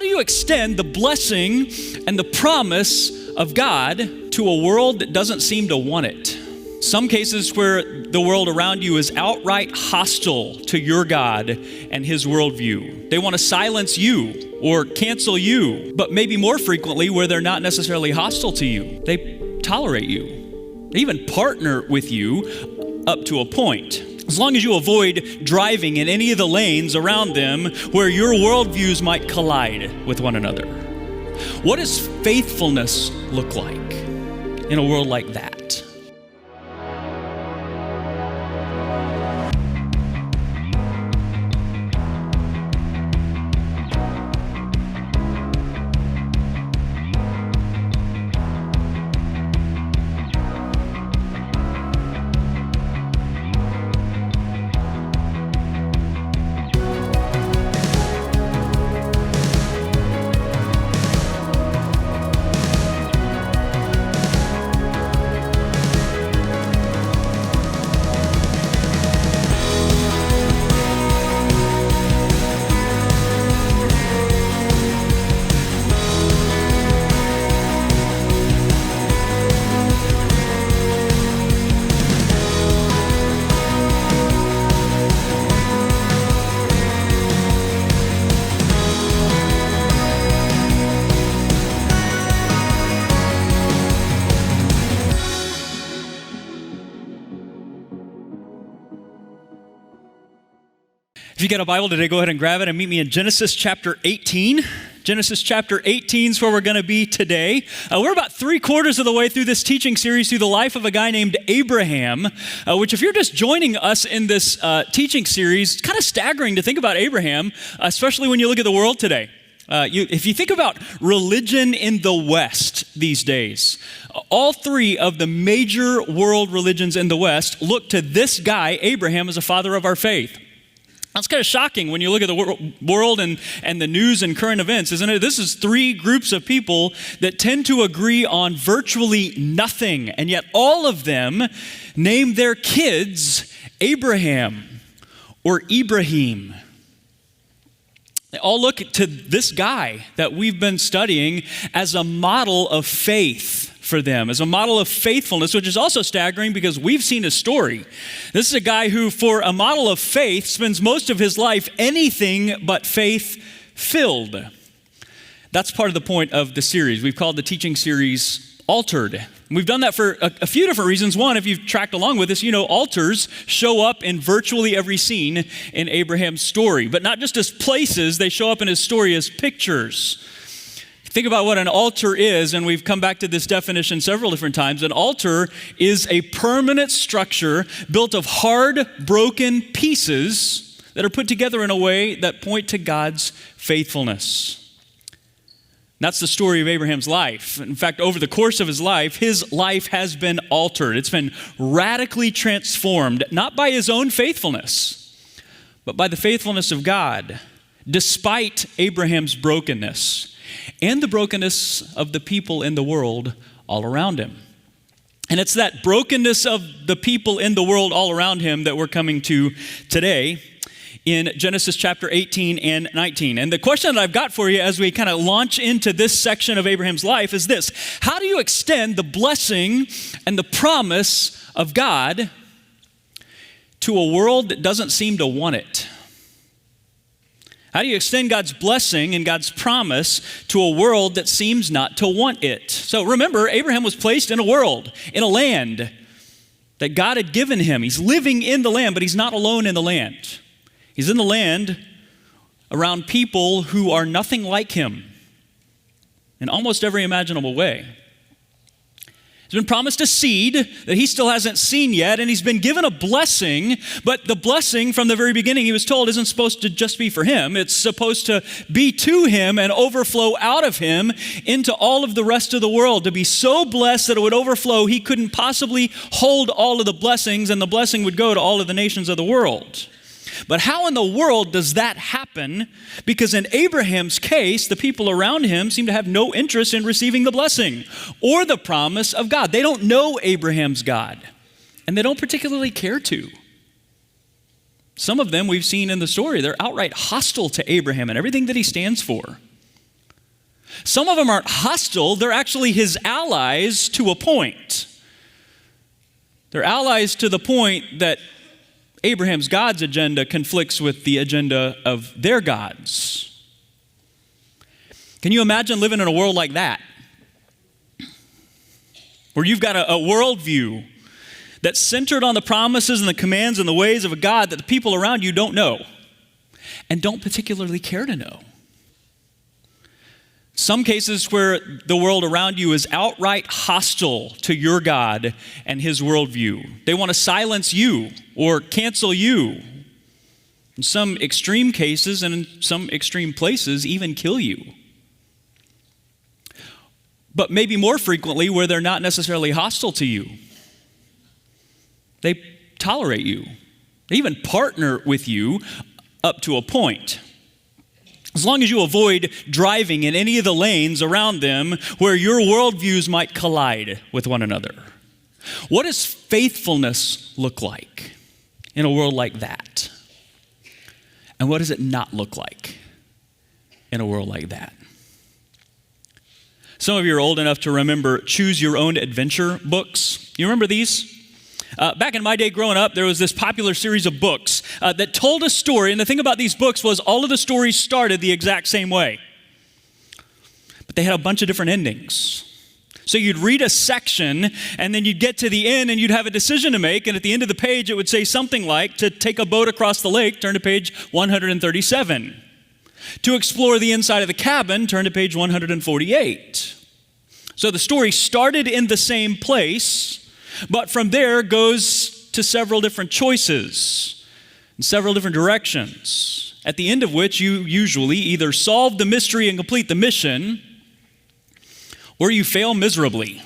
you extend the blessing and the promise of God to a world that doesn't seem to want it? Some cases where the world around you is outright hostile to your God and his worldview. They want to silence you or cancel you, but maybe more frequently where they're not necessarily hostile to you. They tolerate you. They even partner with you up to a point. As long as you avoid driving in any of the lanes around them where your worldviews might collide with one another. What does faithfulness look like in a world like that? If you got a Bible today, go ahead and grab it and meet me in Genesis chapter 18. Genesis chapter 18 is where we're going to be today. We're about 3/4 of the way through this teaching series through the life of a guy named Abraham, which if you're just joining us in this teaching series, it's kind of staggering to think about Abraham, especially when you look at the world today. If you think about religion in the West these days, all three of the major world religions in the West look to this guy, Abraham, as a father of our faith. That's kind of shocking when you look at the world and the news and current events, isn't it? This is three groups of people that tend to agree on virtually nothing, and yet all of them name their kids Abraham or Ibrahim. They all look to this guy that we've been studying as a model of faith for them, as a model of faithfulness, which is also staggering because we've seen his story. This is a guy who, for a model of faith, spends most of his life anything but faith-filled. That's part of the point of the series. We've called the teaching series Altered. And we've done that for a few different reasons. One, if you've tracked along with us, you know altars show up in virtually every scene in Abraham's story, but not just as places, they show up in his story as pictures. Think about what an altar is, and we've come back to this definition several different times. An altar is a permanent structure built of hard, broken pieces that are put together in a way that point to God's faithfulness. That's the story of Abraham's life. In fact, over the course of his life has been altered. It's been radically transformed, not by his own faithfulness, but by the faithfulness of God, despite Abraham's brokenness and the brokenness of the people in the world all around him. And it's that brokenness of the people in the world all around him that we're coming to today in Genesis chapter 18 and 19. And the question that I've got for you as we kind of launch into this section of Abraham's life is this: how do you extend the blessing and the promise of God to a world that doesn't seem to want it? How do you extend God's blessing and God's promise to a world that seems not to want it? So remember, Abraham was placed in a world, in a land that God had given him. He's living in the land, but he's not alone in the land. He's in the land around people who are nothing like him in almost every imaginable way. He's been promised a seed that he still hasn't seen yet, and he's been given a blessing, but the blessing from the very beginning, he was told, isn't supposed to just be for him. It's supposed to be to him and overflow out of him into all of the rest of the world, to be so blessed that it would overflow. He couldn't possibly hold all of the blessings, and the blessing would go to all of the nations of the world. But how in the world does that happen? Because in Abraham's case, the people around him seem to have no interest in receiving the blessing or the promise of God. They don't know Abraham's God, and they don't particularly care to. Some of them we've seen in the story, they're outright hostile to Abraham and everything that he stands for. Some of them aren't hostile, they're actually his allies to a point. They're allies to the point that Abraham's God's agenda conflicts with the agenda of their gods. Can you imagine living in a world like that? Where you've got a worldview that's centered on the promises and the commands and the ways of a God that the people around you don't know and don't particularly care to know. Some cases where the world around you is outright hostile to your God and his worldview. They want to silence you or cancel you. In some extreme cases and in some extreme places, even kill you. But maybe more frequently where they're not necessarily hostile to you. They tolerate you. They even partner with you up to a point. As long as you avoid driving in any of the lanes around them where your worldviews might collide with one another. What does faithfulness look like in a world like that? And what does it not look like in a world like that? Some of you are old enough to remember Choose Your Own Adventure books. You remember these? Back in my day growing up, there was this popular series of books that told a story, and the thing about these books was all of the stories started the exact same way. But they had a bunch of different endings. So you'd read a section, and then you'd get to the end, and you'd have a decision to make, and at the end of the page, it would say something like, to take a boat across the lake, turn to page 137. To explore the inside of the cabin, turn to page 148. So the story started in the same place, but from there goes to several different choices, in several different directions, at the end of which you usually either solve the mystery and complete the mission, or you fail miserably.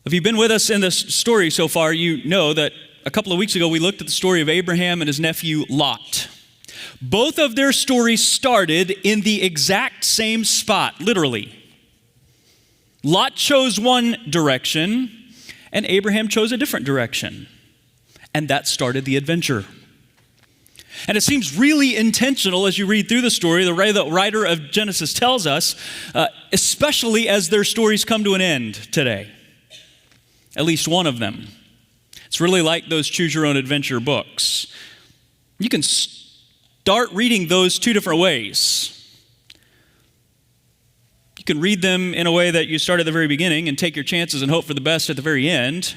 If you've been with us in this story so far, you know that a couple of weeks ago we looked at the story of Abraham and his nephew Lot. Both of their stories started in the exact same spot, literally. Lot chose one direction, and Abraham chose a different direction. And that started the adventure. And it seems really intentional as you read through the story, the writer of Genesis tells us, especially as their stories come to an end today. At least one of them. It's really like those Choose Your Own Adventure books. You can start reading those two different ways. You can read them in a way that you start at the very beginning and take your chances and hope for the best at the very end.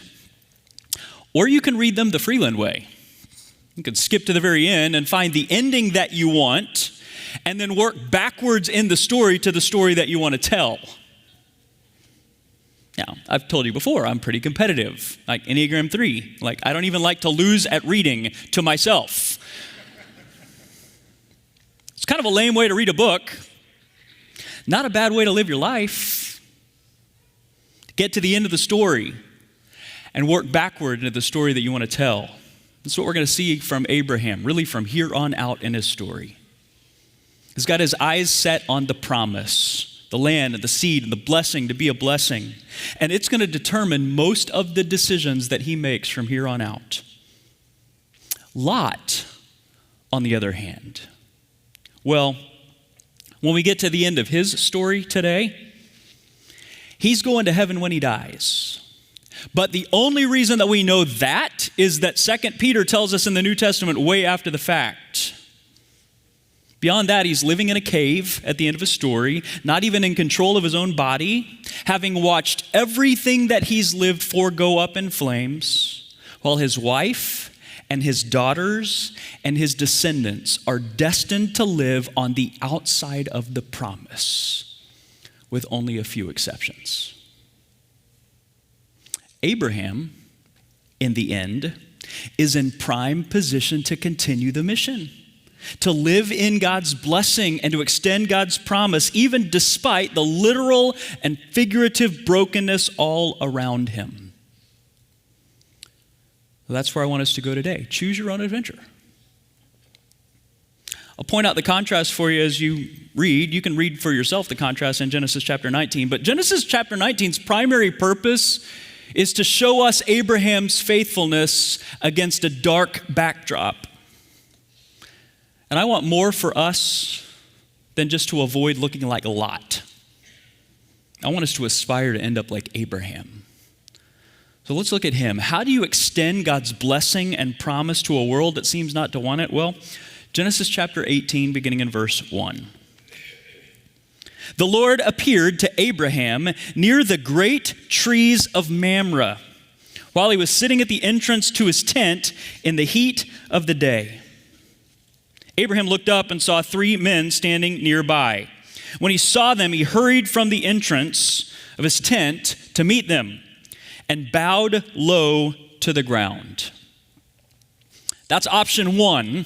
Or you can read them the Freeland way. You can skip to the very end and find the ending that you want and then work backwards in the story to the story that you want to tell. Now, I've told you before, I'm pretty competitive, like Enneagram 3. Like, I don't even like to lose at reading to myself. It's kind of a lame way to read a book. Not a bad way to live your life. Get to the end of the story and work backward into the story that you want to tell. That's what we're going to see from Abraham, really from here on out in his story. He's got his eyes set on the promise, the land and the seed and the blessing to be a blessing. And it's going to determine most of the decisions that he makes from here on out. Lot, on the other hand, well, when we get to the end of his story today, he's going to heaven when he dies. But the only reason that we know that is that 2 Peter tells us in the New Testament way after the fact. Beyond that, he's living in a cave at the end of his story, not even in control of his own body, having watched everything that he's lived for go up in flames, while his wife and his daughters and his descendants are destined to live on the outside of the promise, with only a few exceptions. Abraham, in the end, is in prime position to continue the mission, to live in God's blessing and to extend God's promise, even despite the literal and figurative brokenness all around him. That's where I want us to go today. Choose your own adventure. I'll point out the contrast for you as you read. You can read for yourself the contrast in Genesis chapter 19. But Genesis chapter 19's primary purpose is to show us Abraham's faithfulness against a dark backdrop. And I want more for us than just to avoid looking like Lot. I want us to aspire to end up like Abraham. So let's look at him. How do you extend God's blessing and promise to a world that seems not to want it? Well, Genesis chapter 18, beginning in verse 1. The Lord appeared to Abraham near the great trees of Mamre, while he was sitting at the entrance to his tent in the heat of the day. Abraham looked up and saw 3 men standing nearby. When he saw them, he hurried from the entrance of his tent to meet them and bowed low to the ground. That's option 1.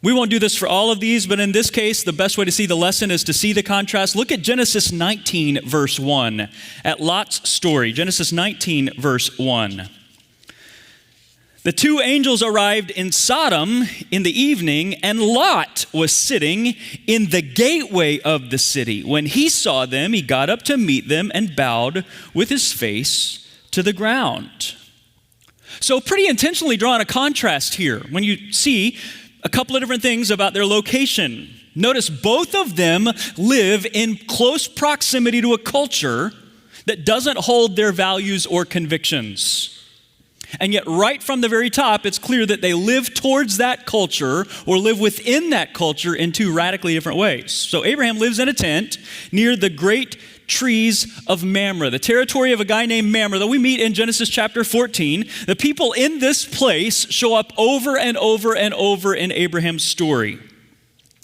We won't do this for all of these, but in this case, the best way to see the lesson is to see the contrast. Look at Genesis 19, verse 1, at Lot's story. Genesis 19, verse 1. The 2 angels arrived in Sodom in the evening, and Lot was sitting in the gateway of the city. When he saw them, he got up to meet them and bowed with his face to the ground. So pretty intentionally drawing a contrast here when you see a couple of different things about their location. Notice both of them live in close proximity to a culture that doesn't hold their values or convictions. And yet right from the very top, it's clear that they live towards that culture or live within that culture in 2 radically different ways. So Abraham lives in a tent near the great trees of Mamre, the territory of a guy named Mamre that we meet in Genesis chapter 14. The people in this place show up over and over and over in Abraham's story.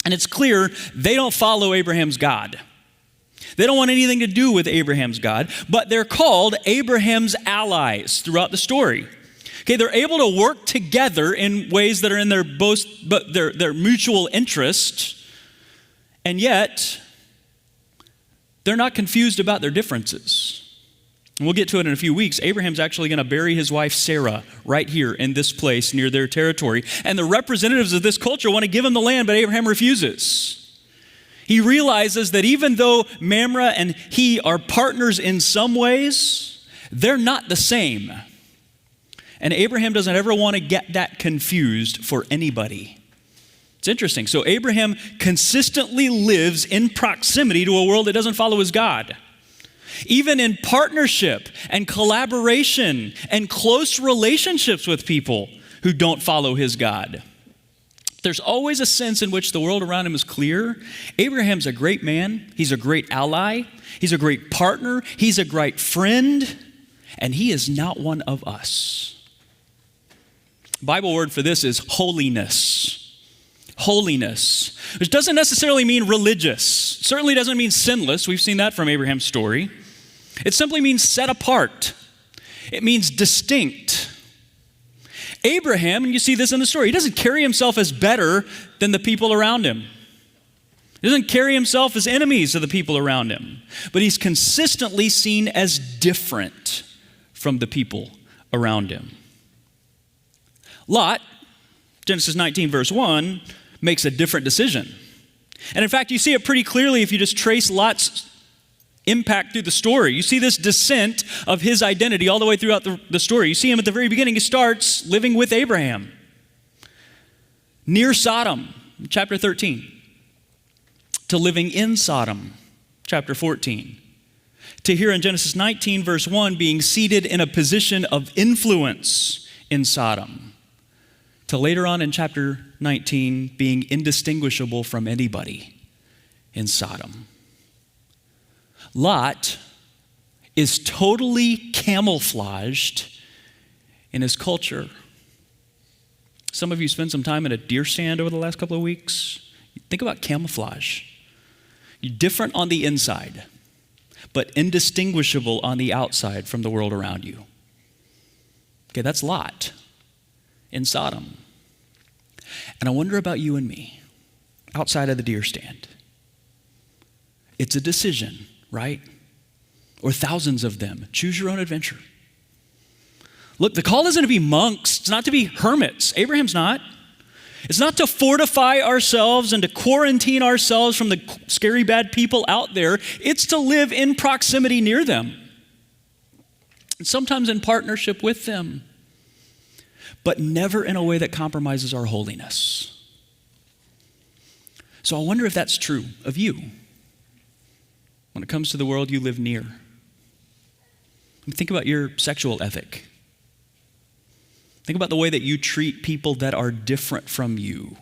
And it's clear they don't follow Abraham's God. They don't want anything to do with Abraham's God, but they're called Abraham's allies throughout the story. Okay, they're able to work together in ways that are in their mutual interest, and yet they're not confused about their differences. And we'll get to it in a few weeks. Abraham's actually going to bury his wife Sarah right here in this place near their territory. And the representatives of this culture want to give him the land, but Abraham refuses. He realizes that even though Mamre and he are partners in some ways, they're not the same. And Abraham doesn't ever want to get that confused for anybody. It's interesting. So Abraham consistently lives in proximity to a world that doesn't follow his God. Even in partnership and collaboration and close relationships with people who don't follow his God. There's always a sense in which the world around him is clear. Abraham's a great man. He's a great ally. He's a great partner. He's a great friend. And he is not one of us. Bible word for this is holiness. Holiness, which doesn't necessarily mean religious. Certainly doesn't mean sinless. We've seen that from Abraham's story. It simply means set apart. It means distinct. Abraham, and you see this in the story, he doesn't carry himself as better than the people around him. He doesn't carry himself as enemies of the people around him, but he's consistently seen as different from the people around him. Lot, Genesis 19 verse 1, makes a different decision. And in fact, you see it pretty clearly if you just trace Lot's impact through the story. You see this descent of his identity all the way throughout the story. You see him at the very beginning. He starts living with Abraham near Sodom, chapter 13, to living in Sodom, chapter 14, to here in Genesis 19, verse 1, being seated in a position of influence in Sodom, to later on in chapter 19, being indistinguishable from anybody in Sodom. Lot is totally camouflaged in his culture. Some of you spent some time at a deer stand over the last couple of weeks. Think about camouflage. You're different on the inside, but indistinguishable on the outside from the world around you. Okay, that's Lot in Sodom. And I wonder about you and me, outside of the deer stand. It's a decision, right? Or thousands of them. Choose your own adventure. Look, the call isn't to be monks. It's not to be hermits. Abraham's not. It's not to fortify ourselves and to quarantine ourselves from the scary bad people out there. It's to live in proximity near them. And sometimes in partnership with them. But never in a way that compromises our holiness. So I wonder if that's true of you when it comes to the world you live near. Think about your sexual ethic. Think about the way that you treat people that are different from you,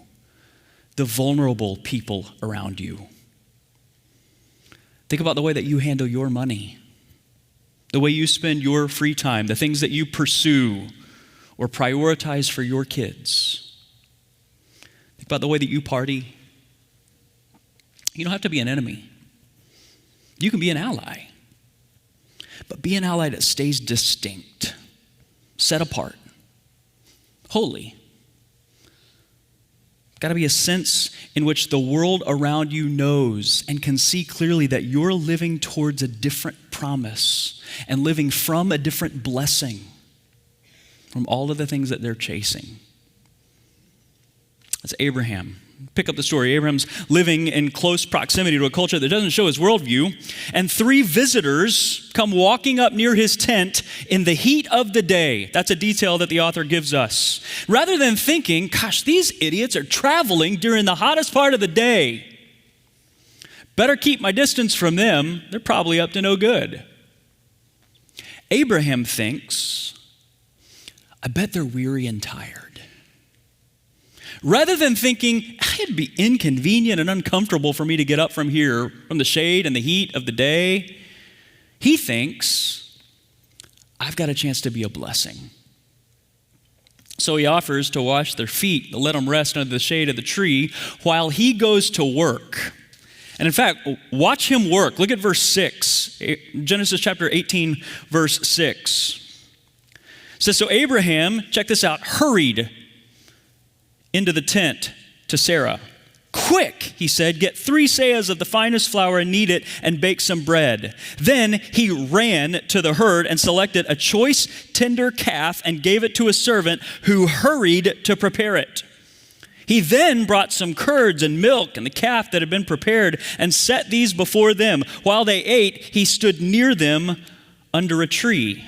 the vulnerable people around you. Think about the way that you handle your money, the way you spend your free time, the things that you pursue or prioritize for your kids. Think about the way that you party. You don't have to be an enemy. You can be an ally. But be an ally that stays distinct, set apart, holy. Got to be a sense in which the world around you knows and can see clearly that you're living towards a different promise and living from a different blessing from all of the things that they're chasing. That's Abraham. Pick up the story. Abraham's living in close proximity to a culture that doesn't show his worldview, and 3 visitors come walking up near his tent in the heat of the day. That's a detail that the author gives us. Rather than thinking, gosh, these idiots are traveling during the hottest part of the day. Better keep my distance from them. They're probably up to no good. Abraham thinks, I bet they're weary and tired. Rather than thinking, it'd be inconvenient and uncomfortable for me to get up from here, from the shade and the heat of the day, he thinks, I've got a chance to be a blessing. So he offers to wash their feet, to let them rest under the shade of the tree while he goes to work. And in fact, watch him work. Look at verse 6, Genesis chapter 18, verse 6. It says, so Abraham, check this out, hurried into the tent to Sarah. Quick, he said, get 3 seahs of the finest flour and knead it and bake some bread. Then he ran to the herd and selected a choice tender calf and gave it to a servant who hurried to prepare it. He then brought some curds and milk and the calf that had been prepared and set these before them. While they ate, he stood near them under a tree.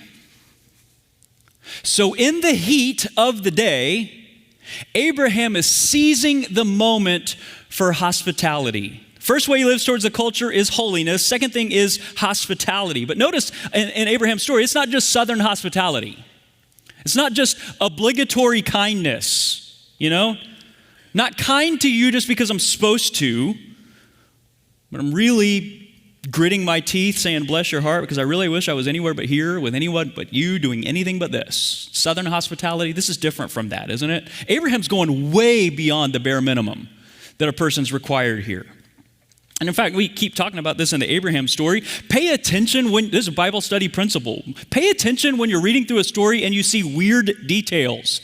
So in the heat of the day, Abraham is seizing the moment for hospitality. First way he lives towards the culture is holiness. Second thing is hospitality. But notice in Abraham's story, it's not just southern hospitality. It's not just obligatory kindness, Not kind to you just because I'm supposed to, but I'm really gritting my teeth saying, bless your heart, because I really wish I was anywhere but here with anyone but you doing anything but this. Southern hospitality, this is different from that, isn't it? Abraham's going way beyond the bare minimum that a person's required here. And in fact, we keep talking about this in the Abraham story. Pay attention this is a Bible study principle. Pay attention when you're reading through a story and you see weird details.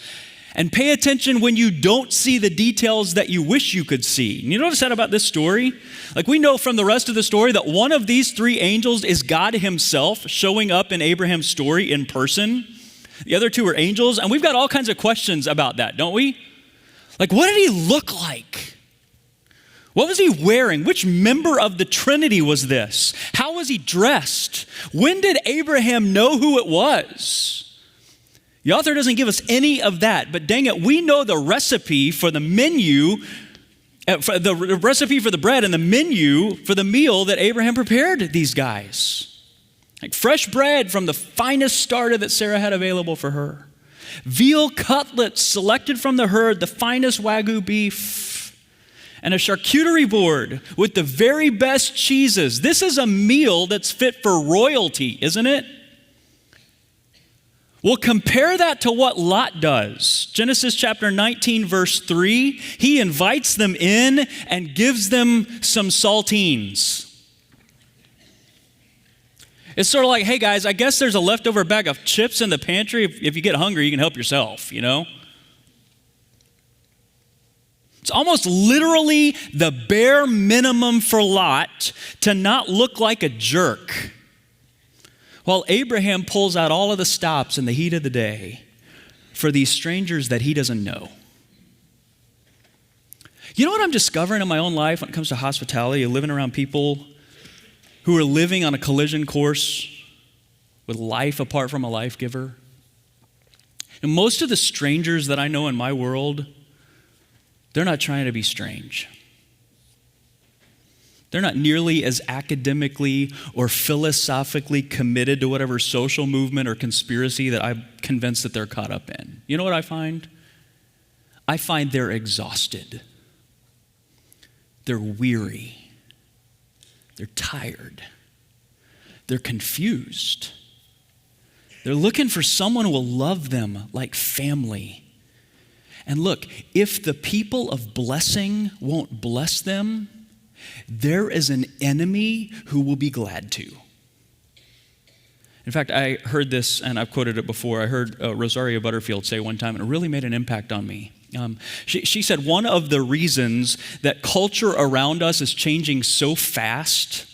And pay attention when you don't see the details that you wish you could see. And you notice that about this story? Like we know from the rest of the story that one of these 3 angels is God himself showing up in Abraham's story in person. The other 2 are angels. And we've got all kinds of questions about that, don't we? Like, what did he look like? What was he wearing? Which member of the Trinity was this? How was he dressed? When did Abraham know who it was? The author doesn't give us any of that, but dang it, we know the recipe for the menu, the recipe for the bread and the menu for the meal that Abraham prepared these guys. Like fresh bread from the finest starter that Sarah had available for her. Veal cutlets selected from the herd, the finest Wagyu beef, and a charcuterie board with the very best cheeses. This is a meal that's fit for royalty, isn't it? Well, compare that to what Lot does. Genesis chapter 19, verse 3, he invites them in and gives them some saltines. It's sort of like, hey guys, I guess there's a leftover bag of chips in the pantry. If you get hungry, you can help yourself, It's almost literally the bare minimum for Lot to not look like a jerk. While Abraham pulls out all of the stops in the heat of the day for these strangers that he doesn't know. You know what I'm discovering in my own life when it comes to hospitality, living around people who are living on a collision course with life apart from a life giver? And most of the strangers that I know in my world, they're not trying to be strange. They're not nearly as academically or philosophically committed to whatever social movement or conspiracy that I'm convinced that they're caught up in. You know what I find? I find they're exhausted. They're weary. They're tired. They're confused. They're looking for someone who will love them like family. And look, if the people of blessing won't bless them, there is an enemy who will be glad to. In fact, I heard this, and I've quoted it before. I heard Rosaria Butterfield say one time, and it really made an impact on me. She said one of the reasons that culture around us is changing so fast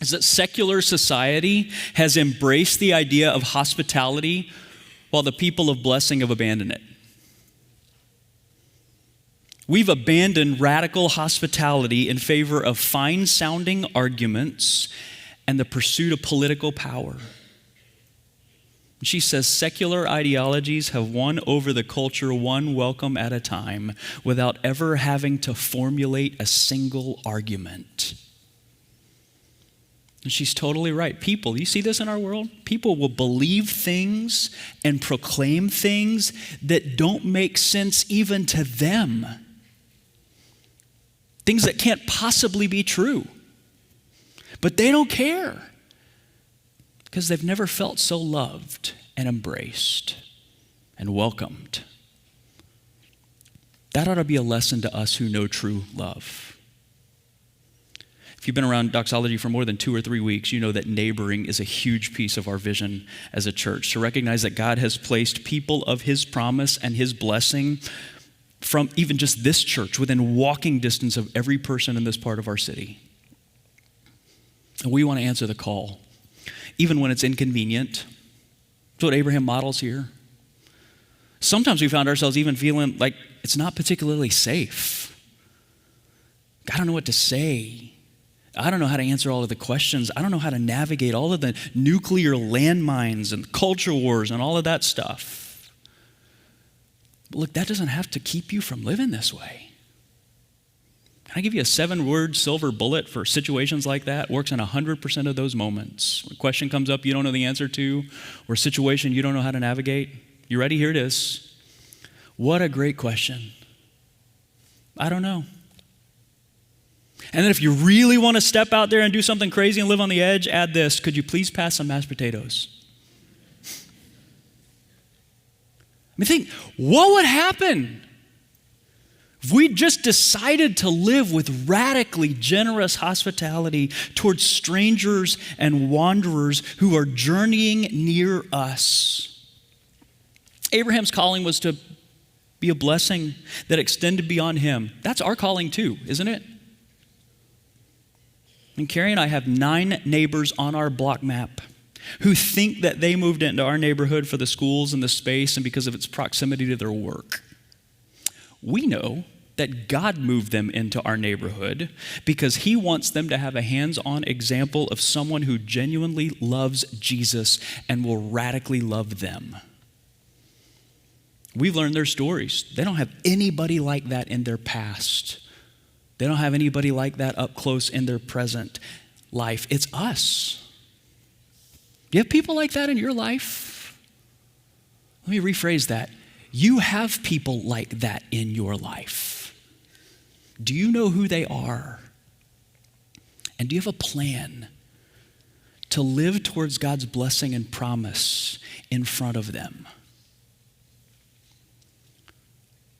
is that secular society has embraced the idea of hospitality while the people of blessing have abandoned it. We've abandoned radical hospitality in favor of fine-sounding arguments and the pursuit of political power. She says secular ideologies have won over the culture one welcome at a time without ever having to formulate a single argument. And she's totally right. People, you see this in our world? People will believe things and proclaim things that don't make sense even to them. Things that can't possibly be true. But they don't care because they've never felt so loved and embraced and welcomed. That ought to be a lesson to us who know true love. If you've been around Doxology for more than 2 or 3 weeks, you know that neighboring is a huge piece of our vision as a church. To recognize that God has placed people of His promise and His blessing from even just this church within walking distance of every person in this part of our city. And we want to answer the call, even when it's inconvenient. That's what Abraham models here. Sometimes we found ourselves even feeling like it's not particularly safe. I don't know what to say. I don't know how to answer all of the questions. I don't know how to navigate all of the nuclear landmines and culture wars and all of that stuff. But look, that doesn't have to keep you from living this way. Can I give you a 7-word silver bullet for situations like that? Works in 100% of those moments. When a question comes up you don't know the answer to, or a situation you don't know how to navigate. You ready? Here it is. What a great question. I don't know. And then if you really want to step out there and do something crazy and live on the edge, add this. Could you please pass some mashed potatoes? I mean, think, what would happen if we just decided to live with radically generous hospitality towards strangers and wanderers who are journeying near us? Abraham's calling was to be a blessing that extended beyond him. That's our calling too, isn't it? And Carrie and I have 9 neighbors on our block map who think that they moved into our neighborhood for the schools and the space and because of its proximity to their work. We know that God moved them into our neighborhood because He wants them to have a hands-on example of someone who genuinely loves Jesus and will radically love them. We've learned their stories. They don't have anybody like that in their past. They don't have anybody like that up close in their present life. It's us. Do you have people like that in your life? Let me rephrase that. You have people like that in your life. Do you know who they are? And do you have a plan to live towards God's blessing and promise in front of them?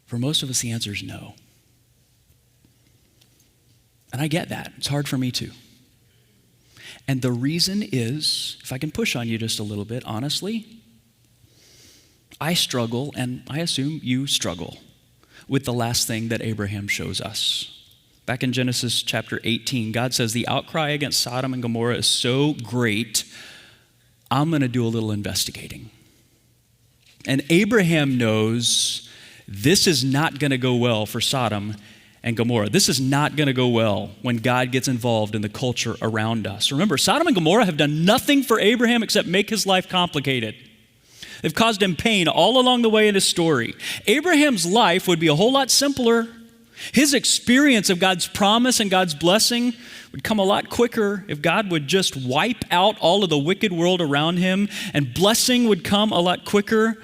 For most of us, the answer is no. And I get that. It's hard for me too. And the reason is, if I can push on you just a little bit, honestly, I struggle, and I assume you struggle, with the last thing that Abraham shows us. Back in Genesis chapter 18, God says, the outcry against Sodom and Gomorrah is so great, I'm going to do a little investigating. And Abraham knows this is not going to go well for Sodom and Gomorrah. This is not going to go well when God gets involved in the culture around us. Remember, Sodom and Gomorrah have done nothing for Abraham except make his life complicated. They've caused him pain all along the way in his story. Abraham's life would be a whole lot simpler His experience of God's promise and God's blessing would come a lot quicker if God would just wipe out all of the wicked world around him, and blessing would come a lot quicker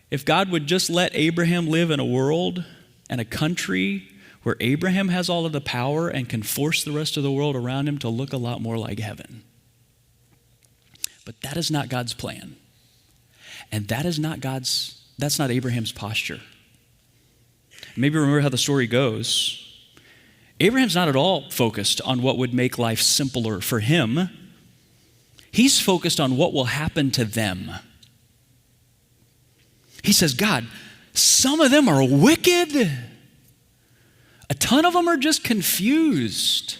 if God would just let Abraham live in a world and a country where Abraham has all of the power and can force the rest of the world around him to look a lot more like heaven. But that is not God's plan. And that's not Abraham's posture. Maybe remember how the story goes. Abraham's not at all focused on what would make life simpler for him. He's focused on what will happen to them. He says, God, some of them are wicked. A ton of them are just confused.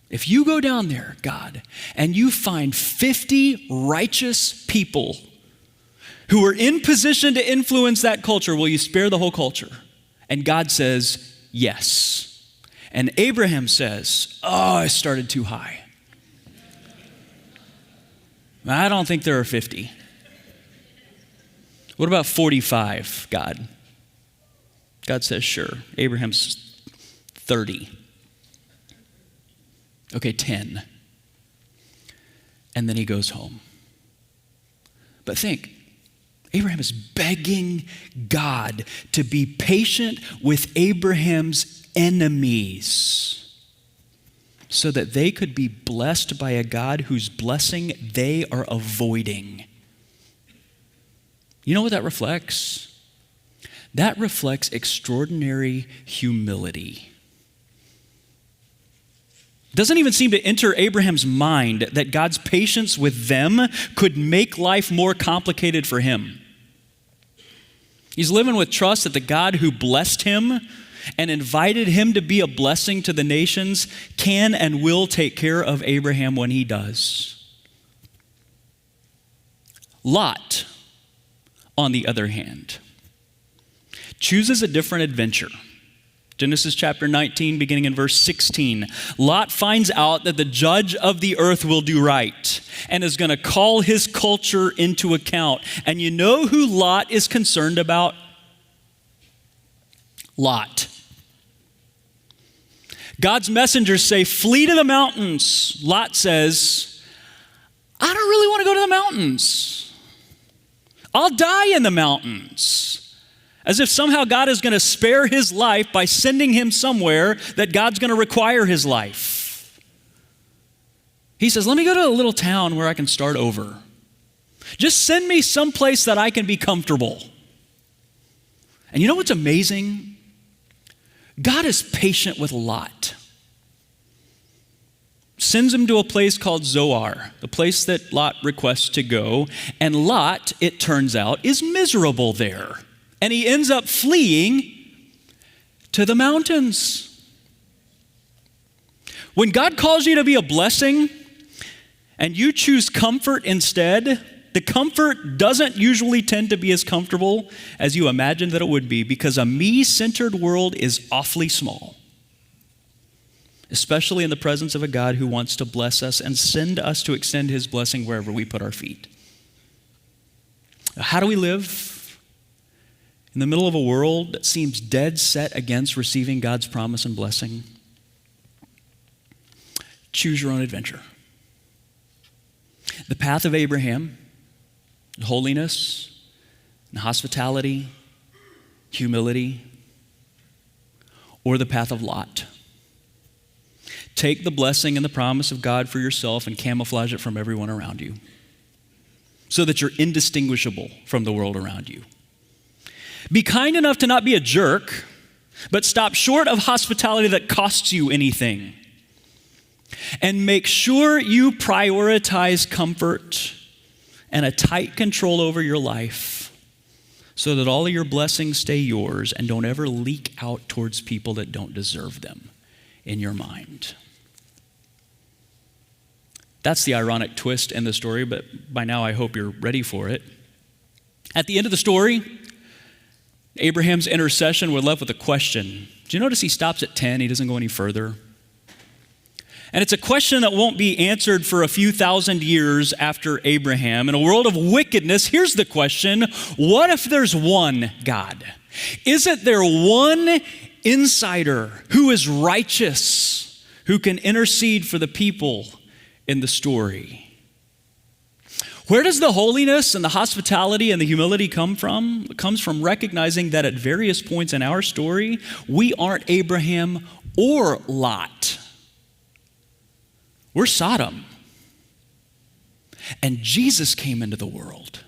If you go down there, God, and you find 50 righteous people who are in position to influence that culture, will you spare the whole culture? And God says, yes. And Abraham says, oh, I started too high. I don't think there are 50. What about 45, God? God says, sure. Abraham's 30. Okay, 10. And then he goes home. But think, Abraham is begging God to be patient with Abraham's enemies so that they could be blessed by a God whose blessing they are avoiding. You know what that reflects? That reflects extraordinary humility. It doesn't even seem to enter Abraham's mind that God's patience with them could make life more complicated for him. He's living with trust that the God who blessed him and invited him to be a blessing to the nations can and will take care of Abraham when he does. Lot, on the other hand, chooses a different adventure. Genesis chapter 19, beginning in verse 16. Lot finds out that the judge of the earth will do right and is going to call his culture into account. And you know who Lot is concerned about? Lot. God's messengers say, flee to the mountains. Lot says, I don't really want to go to the mountains. I'll die in the mountains. As if somehow God is going to spare his life by sending him somewhere that God's going to require his life. He says, let me go to a little town where I can start over. Just send me someplace that I can be comfortable. And you know what's amazing? God is patient with Lot. Sends him to a place called Zoar, the place that Lot requests to go. And Lot, it turns out, is miserable there. And he ends up fleeing to the mountains. When God calls you to be a blessing and you choose comfort instead, the comfort doesn't usually tend to be as comfortable as you imagined that it would be, because a me-centered world is awfully small, especially in the presence of a God who wants to bless us and send us to extend his blessing wherever we put our feet. How do we live in the middle of a world that seems dead set against receiving God's promise and blessing? Choose your own adventure. The path of Abraham, holiness and hospitality, humility, or the path of Lot. Take the blessing and the promise of God for yourself and camouflage it from everyone around you so that you're indistinguishable from the world around you. Be kind enough to not be a jerk, but stop short of hospitality that costs you anything. And make sure you prioritize comfort and a tight control over your life so that all of your blessings stay yours and don't ever leak out towards people that don't deserve them in your mind. That's the ironic twist in the story, but by now I hope you're ready for it. At the end of the story, Abraham's intercession, we're left with a question. Do you notice he stops at 10? He doesn't go any further. And it's a question that won't be answered for a few thousand years after Abraham. In a world of wickedness, here's the question: what if there's one God? Isn't there one insider who is righteous, who can intercede for the people in the story? Where does the holiness and the hospitality and the humility come from? It comes from recognizing that at various points in our story, we aren't Abraham or Lot. We're Sodom. And Jesus came into the world.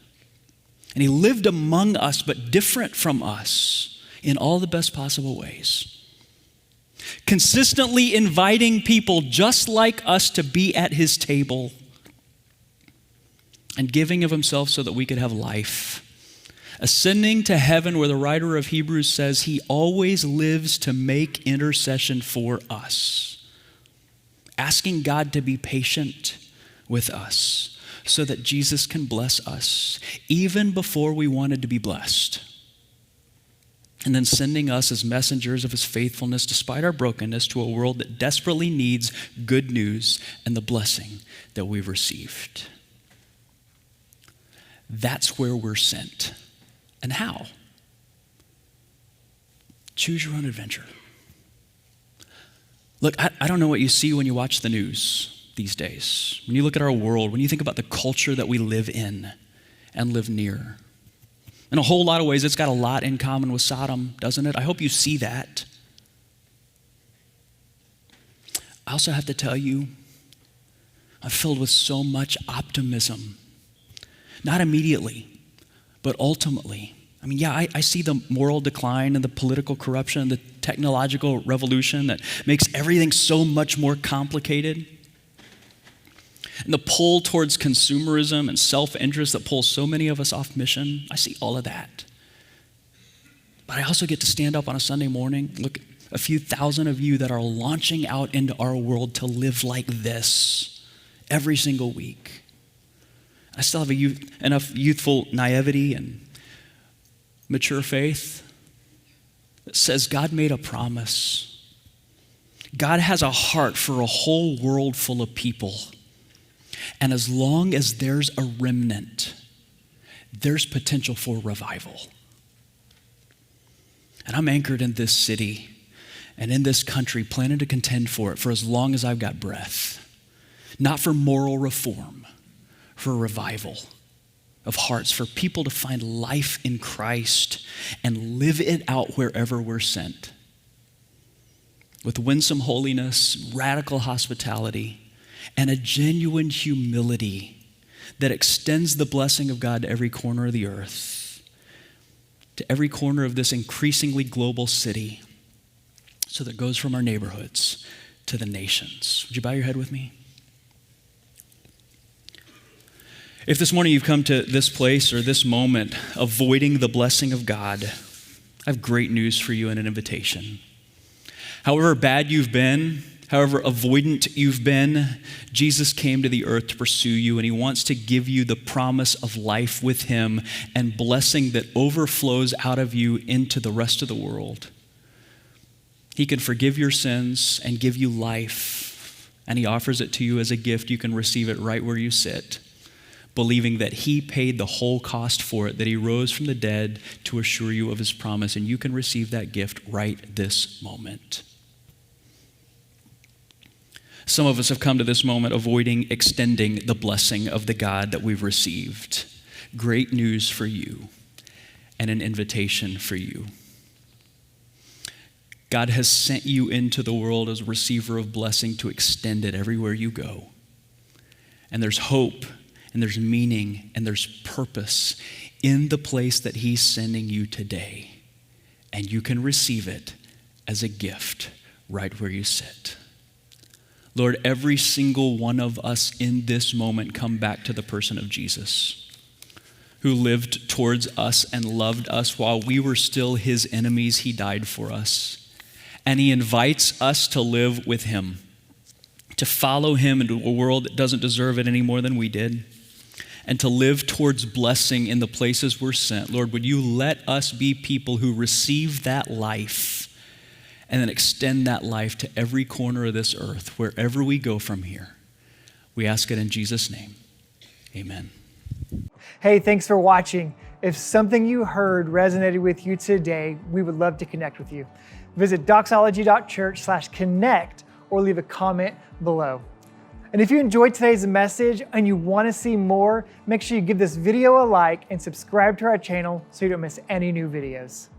And he lived among us, but different from us in all the best possible ways. Consistently inviting people just like us to be at his table and giving of himself so that we could have life. Ascending to heaven, where the writer of Hebrews says he always lives to make intercession for us. Asking God to be patient with us so that Jesus can bless us even before we wanted to be blessed. And then sending us as messengers of his faithfulness despite our brokenness to a world that desperately needs good news and the blessing that we've received. That's where we're sent. And how? Choose your own adventure. Look, I don't know what you see when you watch the news these days. When you look at our world, when you think about the culture that we live in and live near. In a whole lot of ways, it's got a lot in common with Sodom, doesn't it? I hope you see that. I also have to tell you, I'm filled with so much optimism. Not immediately, but ultimately. I mean, yeah, I see the moral decline and the political corruption and the technological revolution that makes everything so much more complicated. And the pull towards consumerism and self-interest that pulls so many of us off mission. I see all of that. But I also get to stand up on a Sunday morning, look, a few thousand of you that are launching out into our world to live like this every single week. I still have enough youthful naivety and mature faith that says God made a promise. God has a heart for a whole world full of people. And as long as there's a remnant, there's potential for revival. And I'm anchored in this city and in this country, planning to contend for it for as long as I've got breath. Not for moral reform, for revival of hearts, for people to find life in Christ and live it out wherever we're sent. With winsome holiness, radical hospitality, and a genuine humility that extends the blessing of God to every corner of the earth, to every corner of this increasingly global city, so that it goes from our neighborhoods to the nations. Would you bow your head with me? If this morning you've come to this place or this moment avoiding the blessing of God, I have great news for you and an invitation. However bad you've been, however avoidant you've been, Jesus came to the earth to pursue you, and he wants to give you the promise of life with him and blessing that overflows out of you into the rest of the world. He can forgive your sins and give you life, and he offers it to you as a gift. You can receive it right where you sit, believing that he paid the whole cost for it, that he rose from the dead to assure you of his promise, and you can receive that gift right this moment. Some of us have come to this moment avoiding extending the blessing of the God that we've received. Great news for you and an invitation for you. God has sent you into the world as a receiver of blessing to extend it everywhere you go. And there's hope, and there's meaning, and there's purpose in the place that he's sending you today. And you can receive it as a gift right where you sit. Lord, every single one of us in this moment come back to the person of Jesus, who lived towards us and loved us while we were still his enemies. He died for us. And he invites us to live with him, to follow him into a world that doesn't deserve it any more than we did, and to live towards blessing in the places we're sent. Lord, would you let us be people who receive that life and then extend that life to every corner of this earth, wherever we go from here. We ask it in Jesus' name. Amen. Hey, thanks for watching. If something you heard resonated with you today, we would love to connect with you. Visit doxology.church/connect or leave a comment below. And if you enjoyed today's message and you want to see more, make sure you give this video a like and subscribe to our channel so you don't miss any new videos.